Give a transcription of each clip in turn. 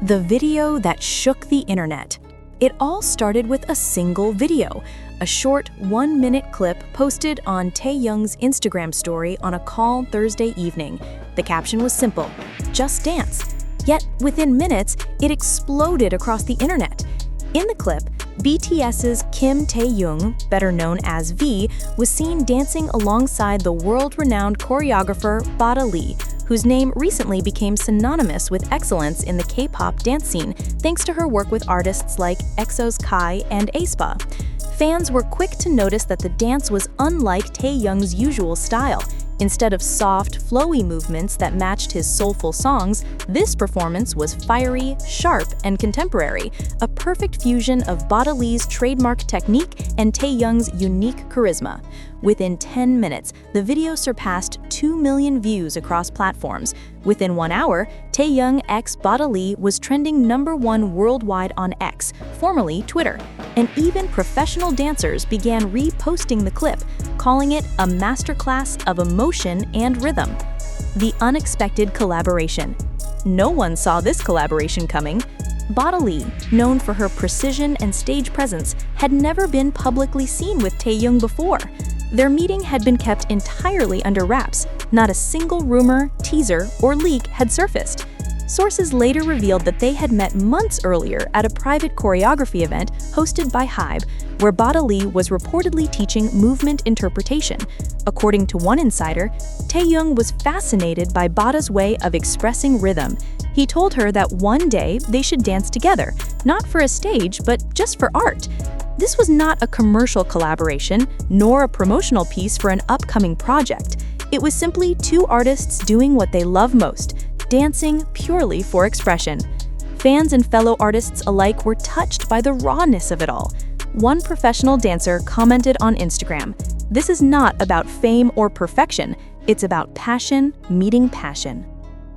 The video that shook the internet. It all started with a single video, a short 1-minute clip posted on TAEHYUNG's Instagram story on a calm Thursday evening. The caption was simple, "Just dance." Yet, within minutes, it exploded across the internet. In the clip, BTS's Kim Taehyung, better known as V, was seen dancing alongside the world-renowned choreographer Bada, whose name recently became synonymous with excellence in the K-pop dance scene thanks to her work with artists like EXO's Kai and aespa. Fans were quick to notice that the dance was unlike Taehyung's usual style. Instead of soft, flowy movements that matched his soulful songs, this performance was fiery, sharp, and contemporary, a perfect fusion of Bada's trademark technique and Taehyung's unique charisma. Within 10 minutes, the video surpassed 2 million views across platforms. Within 1 hour, Taehyung x Bada was trending #1 worldwide on X, formerly Twitter, and even professional dancers began reposting the clip, calling it a masterclass of emotion and rhythm. The unexpected collaboration. No one saw this collaboration coming. Bada, known for her precision and stage presence, had never been publicly seen with Taehyung before. Their meeting had been kept entirely under wraps. Not a single rumor, teaser, or leak had surfaced. Sources later revealed that they had met months earlier at a private choreography event hosted by HYBE, where Bada was reportedly teaching movement interpretation. According to one insider, Taehyung was fascinated by Bada's way of expressing rhythm. He told her that one day they should dance together, not for a stage, but just for art. This was not a commercial collaboration, nor a promotional piece for an upcoming project. It was simply two artists doing what they love most, dancing purely for expression. Fans and fellow artists alike were touched by the rawness of it all. One professional dancer commented on Instagram, "This is not about fame or perfection, it's about passion meeting passion."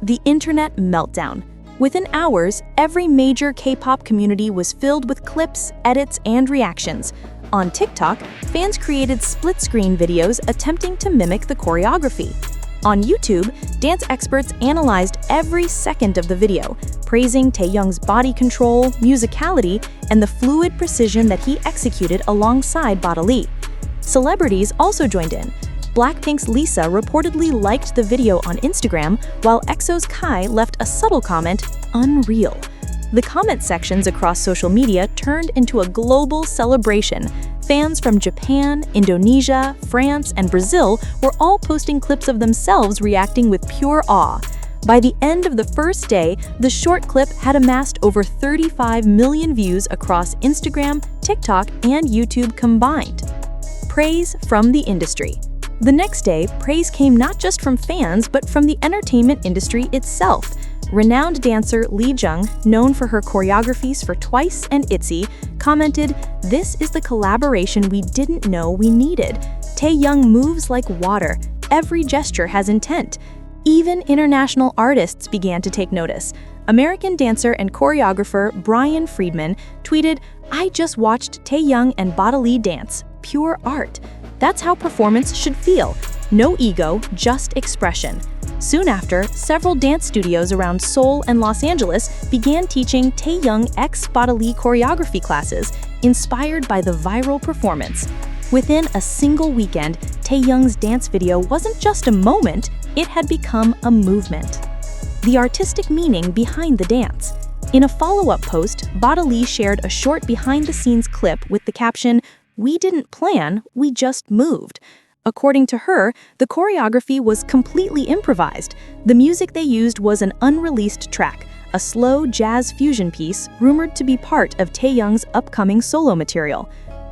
The internet meltdown. Within hours, every major K-pop community was filled with clips, edits, and reactions. On TikTok, fans created split-screen videos attempting to mimic the choreography. On YouTube, dance experts analyzed every second of the video, praising Taehyung's body control, musicality, and the fluid precision that he executed alongside Bada. Celebrities also joined in. Blackpink's Lisa reportedly liked the video on Instagram, while EXO's Kai left a subtle comment, "Unreal." The comment sections across social media turned into a global celebration. Fans from Japan, Indonesia, France, and Brazil were all posting clips of themselves reacting with pure awe. By the end of the first day, the short clip had amassed over 35 million views across Instagram, TikTok, and YouTube combined. Praise from the industry. The next day, praise came not just from fans, but from the entertainment industry itself. Renowned dancer Lee Jung, known for her choreographies for Twice and ITZY, commented, "This is the collaboration we didn't know we needed. Taehyung moves like water. Every gesture has intent." Even international artists began to take notice. American dancer and choreographer Brian Friedman tweeted, "I just watched Taehyung and Bada dance. Pure art. That's how performance should feel. No ego, just expression." Soon after, several dance studios around Seoul and Los Angeles began teaching Taehyung x Bada choreography classes, inspired by the viral performance. Within a single weekend, Taehyung's dance video wasn't just a moment, it had become a movement. The artistic meaning behind the dance. In a follow-up post, Bada shared a short behind-the-scenes clip with the caption, "We didn't plan, we just moved." According to her, the choreography was completely improvised. The music they used was an unreleased track, a slow jazz fusion piece rumored to be part of Taehyung's upcoming solo material.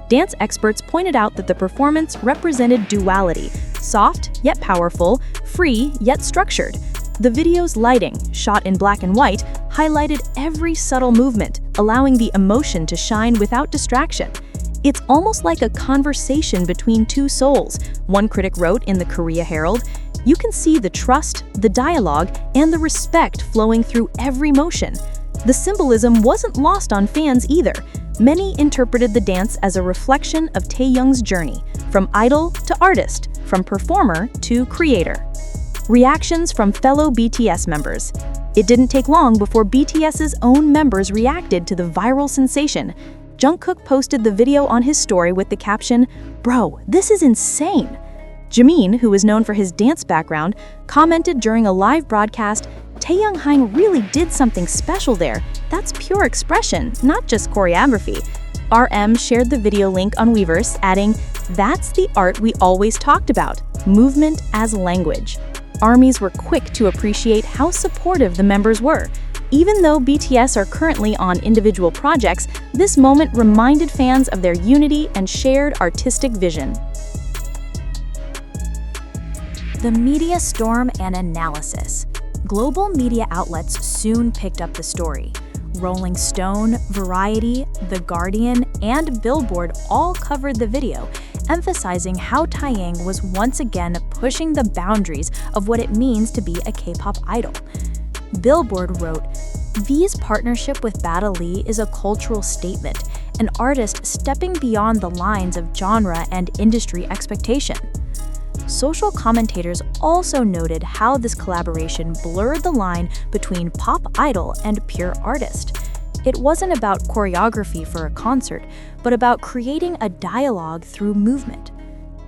Dance experts pointed out that the performance represented duality, soft yet powerful, free yet structured. The video's lighting, shot in black and white, highlighted every subtle movement, allowing the emotion to shine without distraction. "It's almost like a conversation between two souls," one critic wrote in the Korea Herald. "You can see the trust, the dialogue, and the respect flowing through every motion." The symbolism wasn't lost on fans either. Many interpreted the dance as a reflection of Taehyung's journey, from idol to artist, from performer to creator. Reactions from fellow BTS members. It didn't take long before BTS's own members reacted to the viral sensation. Jungkook posted the video on his story with the caption, "Bro, this is insane." Jimin, who is known for his dance background, commented during a live broadcast, "TAEHYUNG really did something special there. That's pure expression, not just choreography." RM shared the video link on Weverse, adding, "That's the art we always talked about, movement as language." ARMYs were quick to appreciate how supportive the members were. Even though BTS are currently on individual projects, this moment reminded fans of their unity and shared artistic vision. The media storm and analysis. Global media outlets soon picked up the story. Rolling Stone, Variety, The Guardian, and Billboard all covered the video, emphasizing how TAEHYUNG was once again pushing the boundaries of what it means to be a K-pop idol. Billboard wrote, "V's partnership with Bada is a cultural statement, an artist stepping beyond the lines of genre and industry expectation." Social commentators also noted how this collaboration blurred the line between pop idol and pure artist. It wasn't about choreography for a concert, but about creating a dialogue through movement.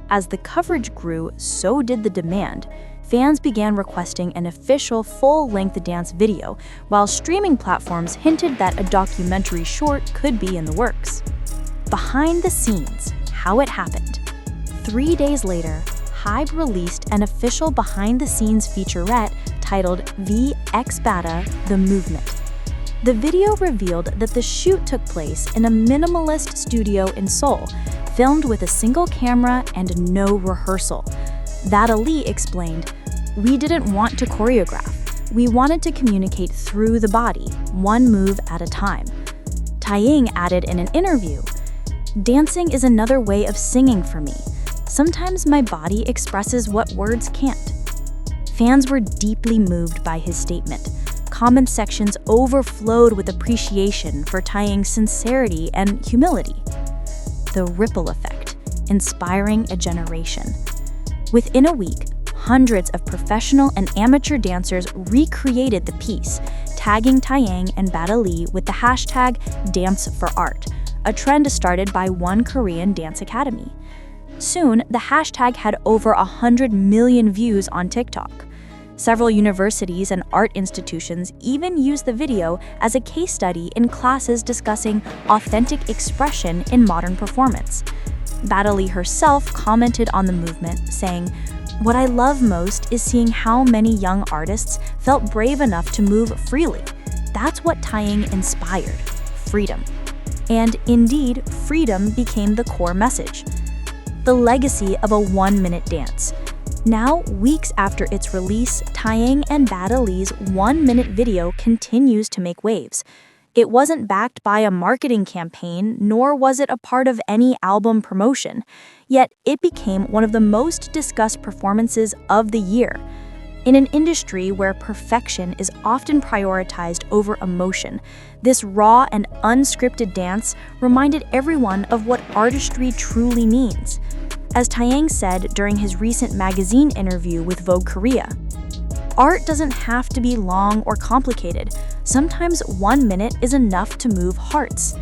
As the coverage grew, so did the demand. Fans began requesting an official full-length dance video, while streaming platforms hinted that a documentary short could be in the works. Behind the scenes, how it happened. 3 days later, HYBE released an official behind-the-scenes featurette titled V X Bada, The Movement. The video revealed that the shoot took place in a minimalist studio in Seoul, filmed with a single camera and no rehearsal. Bada explained, "We didn't want to choreograph. We wanted to communicate through the body, one move at a time." TAEHYUNG added in an interview, "Dancing is another way of singing for me. Sometimes my body expresses what words can't." Fans were deeply moved by his statement. Comment sections overflowed with appreciation for TAEHYUNG's sincerity and humility. The ripple effect, inspiring a generation. Within a week, hundreds of professional and amateur dancers recreated the piece, tagging TAEHYUNG and Bada with the hashtag #DanceForArt, a trend started by one Korean dance academy. Soon, the hashtag had over 100 million views on TikTok. Several universities and art institutions even used the video as a case study in classes discussing authentic expression in modern performance. Bada herself commented on the movement, saying, "What I love most is seeing how many young artists felt brave enough to move freely. That's what TAEHYUNG inspired, freedom." And indeed, freedom became the core message. The legacy of a 1-minute dance. Now, weeks after its release, TAEHYUNG and Bada 1-minute video continues to make waves. It wasn't backed by a marketing campaign, nor was it a part of any album promotion. Yet, it became one of the most discussed performances of the year. In an industry where perfection is often prioritized over emotion, this raw and unscripted dance reminded everyone of what artistry truly means. As TAEHYUNG said during his recent magazine interview with Vogue Korea, "Art doesn't have to be long or complicated. Sometimes 1 minute is enough to move hearts."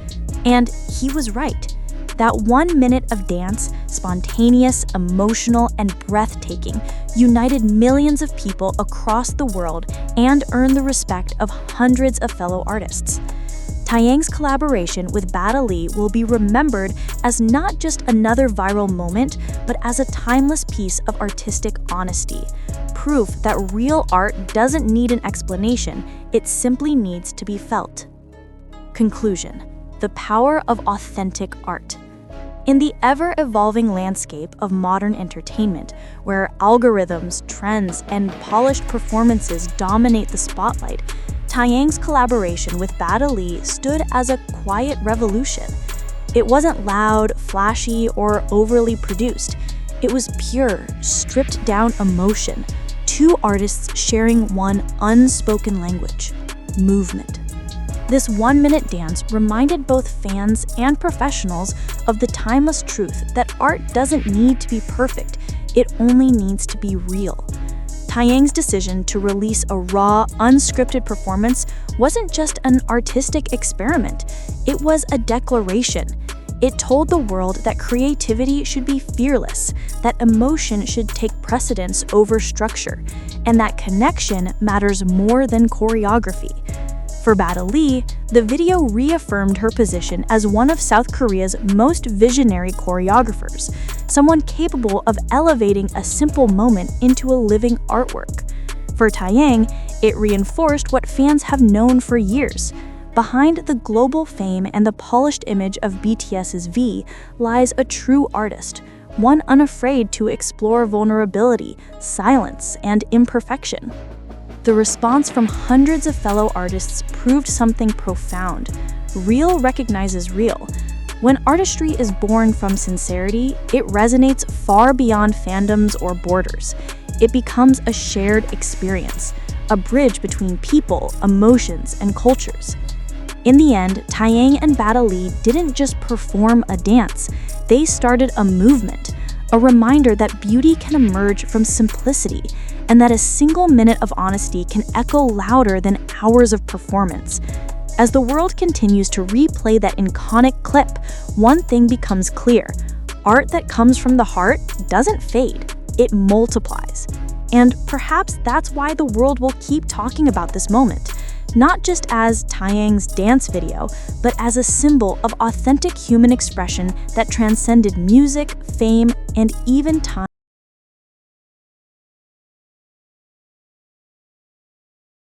And he was right. That 1 minute of dance, spontaneous, emotional, and breathtaking, united millions of people across the world and earned the respect of hundreds of fellow artists. TAEHYUNG's collaboration with Bada will be remembered as not just another viral moment, but as a timeless piece of artistic honesty. Proof that real art doesn't need an explanation, it simply needs to be felt. Conclusion: the power of authentic art. In the ever-evolving landscape of modern entertainment, where algorithms, trends, and polished performances dominate the spotlight, TAEHYUNG's collaboration with Bada stood as a quiet revolution. It wasn't loud, flashy, or overly produced. It was pure, stripped-down emotion, two artists sharing one unspoken language: movement. This 1-minute dance reminded both fans and professionals of the timeless truth that art doesn't need to be perfect, it only needs to be real. TAEHYUNG's decision to release a raw, unscripted performance wasn't just an artistic experiment, it was a declaration. It told the world that creativity should be fearless, that emotion should take precedence over structure, and that connection matters more than choreography. For Bada, the video reaffirmed her position as one of South Korea's most visionary choreographers, someone capable of elevating a simple moment into a living artwork. For TAEHYUNG, it reinforced what fans have known for years. Behind the global fame and the polished image of BTS's V lies a true artist, one unafraid to explore vulnerability, silence, and imperfection. The response from hundreds of fellow artists proved something profound. Real recognizes real. When artistry is born from sincerity, it resonates far beyond fandoms or borders. It becomes a shared experience, a bridge between people, emotions, and cultures. In the end, TAEHYUNG and Bada didn't just perform a dance, they started a movement, a reminder that beauty can emerge from simplicity, and that a single minute of honesty can echo louder than hours of performance. As the world continues to replay that iconic clip, one thing becomes clear: art that comes from the heart doesn't fade, it multiplies. And perhaps that's why the world will keep talking about this moment, not just as TAEHYUNG's dance video, but as a symbol of authentic human expression that transcended music, fame, and even time.